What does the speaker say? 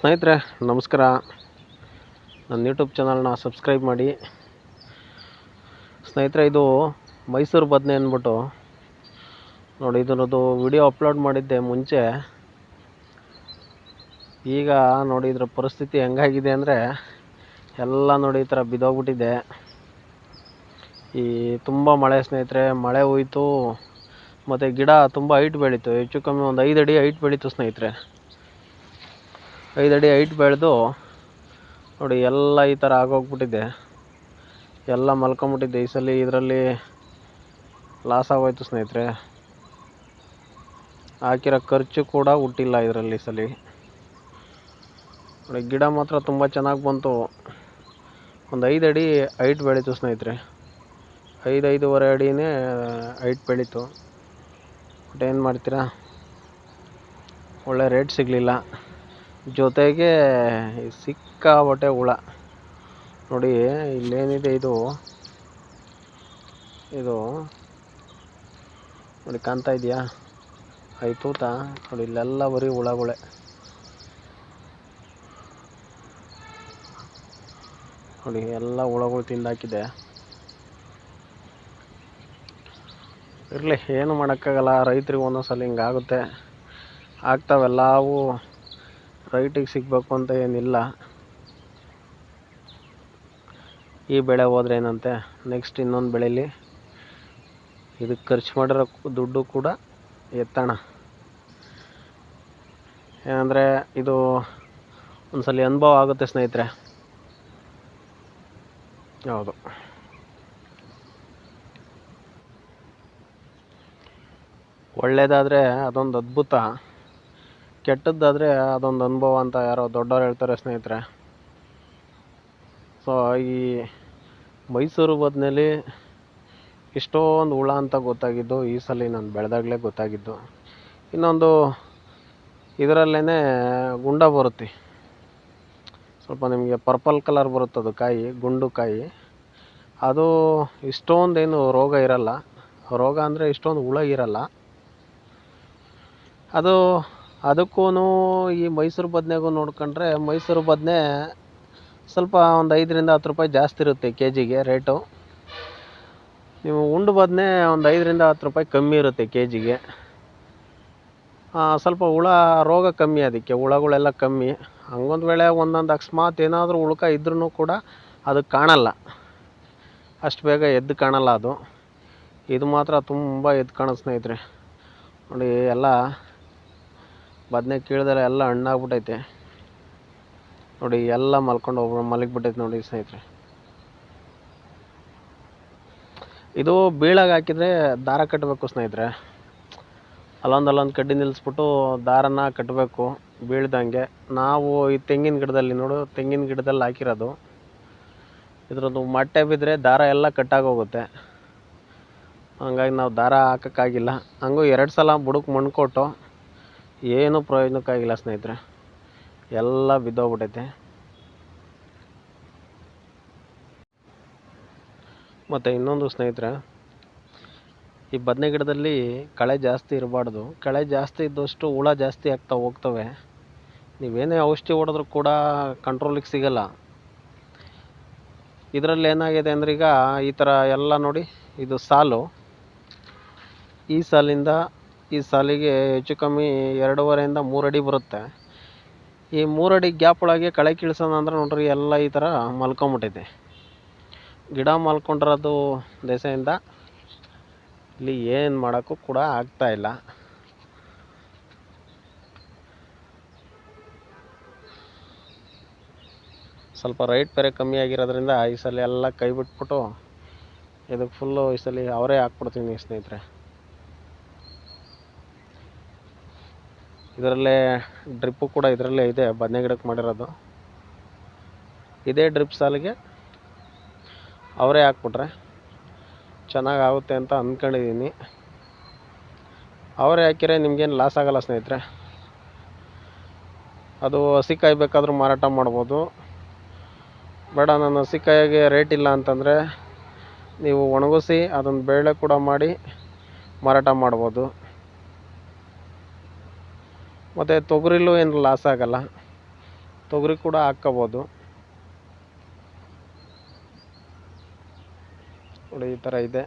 ಸ್ನೇಹಿತರೆ ನಮಸ್ಕಾರ. ನನ್ನ ಯೂಟ್ಯೂಬ್ ಚಾನಲ್ನ ಸಬ್ಸ್ಕ್ರೈಬ್ ಮಾಡಿ. ಸ್ನೇಹಿತರೆ, ಇದು ಮೈಸೂರು ಬದನೆ ಅಂದ್ಬಿಟ್ಟು ನೋಡಿ, ಇದರದ್ದು ವಿಡಿಯೋ ಅಪ್ಲೋಡ್ ಮಾಡಿದ್ದೆ ಮುಂಚೆ. ಈಗ ನೋಡಿ ಇದರ ಪರಿಸ್ಥಿತಿ ಹೆಂಗಾಗಿದೆ ಅಂದರೆ ಎಲ್ಲ ನೋಡಿ ಈ ಥರ ಬಿದ್ದೋಗ್ಬಿಟ್ಟಿದೆ. ಈ ತುಂಬ ಮಳೆ ಸ್ನೇಹಿತರೆ, ಮಳೆ ಹೋಯಿತು. ಮತ್ತು ಗಿಡ ತುಂಬ ಹೈಟ್ ಬೆಳೀತು, ಹೆಚ್ಚು ಕಮ್ಮಿ ಒಂದು 5 ಅಡಿ ಹೈಟ್ ಬೆಳೀತು ಸ್ನೇಹಿತರೆ. 5 ಅಡಿ ಹೈಟ್ ಬೆಳೆದು ನೋಡಿ ಎಲ್ಲ ಈ ಥರ ಆಗೋಗ್ಬಿಟ್ಟಿದೆ. ಎಲ್ಲ ಮಲ್ಕೊಂಬಿಟ್ಟಿದ್ದೆ. ಈ ಸಲ ಇದರಲ್ಲಿ ಲಾಸ್ ಆಗೋಯ್ತು ಸ್ನೇಹಿತರೆ. ಹಾಕಿರೋ ಖರ್ಚು ಕೂಡ ಹುಟ್ಟಿಲ್ಲ ಇದರಲ್ಲಿ ಈ ಸಲ. ನೋಡಿ ಗಿಡ ಮಾತ್ರ ತುಂಬ ಚೆನ್ನಾಗಿ ಬಂತು. ಒಂದು 5 ಅಡಿ ಹೈಟ್ ಬೆಳೀತು ಸ್ನೇಹಿತರೆ. 5-5.5 ಅಡಿನೇ ಹೈಟ್ ಬೆಳೀತು. ಬಟ್ ಏನು ಮಾಡ್ತೀರಾ, ಒಳ್ಳೆ ರೇಟ್ ಸಿಗಲಿಲ್ಲ. ಜೊತೆಗೆ ಸಿಕ್ಕಾಬಟ್ಟೆ ಹುಳ. ನೋಡಿ ಇಲ್ಲೇನಿದೆ, ಇದು ನೋಡಿ ಕಾಣ್ತಾ ಇದೆಯಾ, ತೂತ ನೋಡಿ, ಇಲ್ಲೆಲ್ಲ ಬರೀ ಹುಳಗಳೇ. ನೋಡಿ ಎಲ್ಲ ಹುಳಗಳು ತಿಂದಾಕಿದೆ. ಇರಲಿ, ಏನು ಮಾಡೋಕ್ಕಾಗಲ್ಲ. ರೈತರಿಗೆ ಒಂದೊಂದ್ಸಲ ಹಿಂಗಾಗುತ್ತೆ, ಆಗ್ತಾವೆಲ್ಲವೂ. ರೈಟಿಗೆ ಸಿಗಬೇಕು ಅಂತ ಏನಿಲ್ಲ. ಈ ಬೆಳೆ ಹೋದ್ರೆ ಏನಂತೆ, ನೆಕ್ಸ್ಟ್ ಇನ್ನೊಂದು ಬೆಳೀಲಿ. ಇದಕ್ಕೆ ಖರ್ಚು ಮಾಡಿರೋ ದುಡ್ಡು ಕೂಡ ಎತ್ತೋಣ. ಏನಂದರೆ ಇದು ಒಂದ್ಸಲ ಅನುಭವ ಆಗುತ್ತೆ ಸ್ನೇಹಿತರೆ. ಹೌದು, ಒಳ್ಳೆಯದಾದರೆ ಅದೊಂದು ಅದ್ಭುತ, ಕೆಟ್ಟದ್ದಾದರೆ ಅದೊಂದು ಅನುಭವ ಅಂತ ಯಾರೋ ದೊಡ್ಡವ್ರು ಹೇಳ್ತಾರೆ ಸ್ನೇಹಿತರೆ. ಸೊ ಈ ಮೈಸೂರು ಬದನೆಯಲ್ಲಿ ಇಷ್ಟೊಂದು ಹುಳ ಅಂತ ಗೊತ್ತಾಗಿದ್ದು ಈ ಸಲ ನಾನು ಬೆಳೆದಾಗಲೇ ಗೊತ್ತಾಗಿದ್ದು. ಇನ್ನೊಂದು, ಇದರಲ್ಲೇ ಗುಂಡ ಬರುತ್ತೆ, ಸ್ವಲ್ಪ ನಿಮಗೆ ಪರ್ಪಲ್ ಕಲರ್ ಬರುತ್ತದು ಕಾಯಿ, ಗುಂಡು ಕಾಯಿ. ಅದು ಇಷ್ಟೊಂದೇನು ರೋಗ ಇರಲ್ಲ. ರೋಗ ಅಂದರೆ ಇಷ್ಟೊಂದು ಹುಳ ಇರಲ್ಲ. ಅದಕ್ಕೂ ಈ ಮೈಸೂರು ಬದನೆಗೂ ನೋಡ್ಕೊಂಡ್ರೆ, ಮೈಸೂರು ಬದನೆ ಸ್ವಲ್ಪ ಒಂದು 5-10 ರೂಪಾಯಿ ಜಾಸ್ತಿ ಇರುತ್ತೆ ಕೆಜಿಗೆ ರೇಟು. ನೀವು ಉಂಡು ಬದನೆ ಒಂದು 5-10 ರೂಪಾಯಿ ಕಮ್ಮಿ ಇರುತ್ತೆ ಕೆಜಿಗೆ. ಸ್ವಲ್ಪ ಹುಳ ರೋಗ ಕಮ್ಮಿ, ಅದಕ್ಕೆ ಹುಳಗಳೆಲ್ಲ ಕಮ್ಮಿ. ಹಂಗೊಂದು ವೇಳೆ ಒಂದೊಂದು ಅಕಸ್ಮಾತ್ ಏನಾದರೂ ಉಳ್ಕ ಇದ್ರೂ ಕೂಡ ಅದು ಕಾಣಲ್ಲ, ಅಷ್ಟು ಬೇಗ ಎದ್ದು ಕಾಣಲ್ಲ ಅದು. ಇದು ಮಾತ್ರ ತುಂಬ ಎದ್ದು ಕಾಣೋ ಸ್ನೇಹಿತರೆ. ನೋಡಿ ಎಲ್ಲ ಬದನೆ ಕೀಳ್ದೆಲ್ಲ ಎಲ್ಲ ಹಣ್ಣಾಗ್ಬಿಟ್ಟೈತೆ. ನೋಡಿ ಎಲ್ಲ ಮಲಗಿಬಿಟ್ಟೈತೆ ನೋಡಿ ಸ್ನೇಹಿತರೆ. ಇದು ಬೀಳಾಗ ಹಾಕಿದರೆ ದಾರ ಕಟ್ಟಬೇಕು ಸ್ನೇಹಿತರೆ. ಅಲ್ಲೊಂದು ಕಡ್ಡಿ ನಿಲ್ಲಿಸ್ಬಿಟ್ಟು ದಾರನ ಕಟ್ಟಬೇಕು ಬೀಳ್ದಂಗೆ. ನಾವು ಈ ತೆಂಗಿನ ಗಿಡದಲ್ಲಿ ಹಾಕಿರೋದು. ಇದ್ರದ್ದು ಮೊಟ್ಟೆ ಬಿದ್ದರೆ ದಾರ ಎಲ್ಲ ಕಟ್ಟಾಗೋಗುತ್ತೆ. ಹಂಗಾಗಿ ನಾವು ದಾರ ಹಾಕೋಕ್ಕಾಗಿಲ್ಲ. ಹಂಗೂ 2 ಸಲ ಬುಡಕ್ಕೆ ಮಣ್ಣು ಕೊಟ್ಟು ಏನೂ ಪ್ರಯೋಜನಕ್ಕಾಗಿಲ್ಲ ಸ್ನೇಹಿತರೆ. ಎಲ್ಲ ಬಿದ್ದೋಗ್ಬಿಟ್ಟೈತೆ. ಮತ್ತು ಇನ್ನೊಂದು ಸ್ನೇಹಿತರೆ, ಈ ಬದನೆ ಗಿಡದಲ್ಲಿ ಕಳೆ ಜಾಸ್ತಿ ಇರಬಾರ್ದು. ಕಳೆ ಜಾಸ್ತಿ ಇದ್ದಷ್ಟು ಹುಳ ಜಾಸ್ತಿ ಆಗ್ತಾ ಹೋಗ್ತವೆ. ನೀವೇನೇ ಔಷಧಿ ಹೊಡೆದ್ರೂ ಕೂಡ ಕಂಟ್ರೋಲಿಗೆ ಸಿಗಲ್ಲ. ಇದರಲ್ಲಿ ಏನಾಗಿದೆ ಅಂದರೆ, ಈಗ ಈ ಥರ ಎಲ್ಲ ನೋಡಿ, ಇದು ಸಾಲು. ಈ ಸಾಲಿಂದ ಈ ಸಾಲಿಗೆ ಹೆಚ್ಚು ಕಮ್ಮಿ 2.5-3 ಅಡಿ ಬರುತ್ತೆ. ಈ 3 ಅಡಿ ಗ್ಯಾಪ್ ಒಳಗೆ ಕಳೆ ಕೀಳ್ಸೋಣ ಅಂದ್ರೆ ನೋಡ್ರಿ, ಎಲ್ಲ ಈ ಥರ ಮಲ್ಕೊಂಬಿಟ್ಟೈತೆ. ಗಿಡ ಮಲ್ಕೊಂಡಿರೋದು ದೆಸೆಯಿಂದ ಇಲ್ಲಿ ಏನು ಮಾಡೋಕ್ಕೂ ಕೂಡ ಆಗ್ತಾಯಿಲ್ಲ. ಸ್ವಲ್ಪ ರೈಟ್ ಬೇರೆ ಕಮ್ಮಿ ಆಗಿರೋದ್ರಿಂದ ಈ ಸಲ ಎಲ್ಲ ಕೈ ಬಿಟ್ಬಿಟ್ಟು ಇದಕ್ಕೆ ಫುಲ್ಲು ಈ ಸಲ ಅವರೇ ಹಾಕ್ಬಿಡ್ತೀನಿ ಸ್ನೇಹಿತರೆ. ಇದರಲ್ಲೇ ಡ್ರಿಪ್ಪು ಕೂಡ ಇದರಲ್ಲೇ ಇದೆ, ಬದನೆ ಗಿಡಕ್ಕೆ ಮಾಡಿರೋದು. ಇದೇ ಡ್ರಿಪ್ ಸಾಲಿಗೆ ಅವರೇ ಹಾಕ್ಬಿಟ್ರೆ ಚೆನ್ನಾಗಾಗುತ್ತೆ ಅಂತ ಅಂದ್ಕೊಂಡಿದ್ದೀನಿ. ಅವರೇ ಹಾಕಿದ್ರೆ ನಿಮ್ಗೇನು ಲಾಸ್ ಆಗೋಲ್ಲ ಸ್ನೇಹಿತರೆ. ಅದು ಹಸಿಕಾಯಿ ಬೇಕಾದರೂ ಮಾರಾಟ ಮಾಡ್ಬೋದು. ಬೇಡ, ನಾನು ಹಸಿಕಾಯಿಗೆ ರೇಟ್ ಇಲ್ಲ ಅಂತಂದರೆ ನೀವು ಒಣಗಿಸಿ ಅದನ್ನು ಬೇಳೆ ಕೂಡ ಮಾಡಿ ಮಾರಾಟ ಮಾಡ್ಬೋದು. ಮತ್ತು ತೊಗರಿಲೂ ಏನು ಲಾಸ್ ಆಗೋಲ್ಲ. ತೊಗರಿ ಕೂಡ ಹಾಕ್ಕೋಬೋದು. ನೋಡಿ ಈ ಥರ ಇದೆ.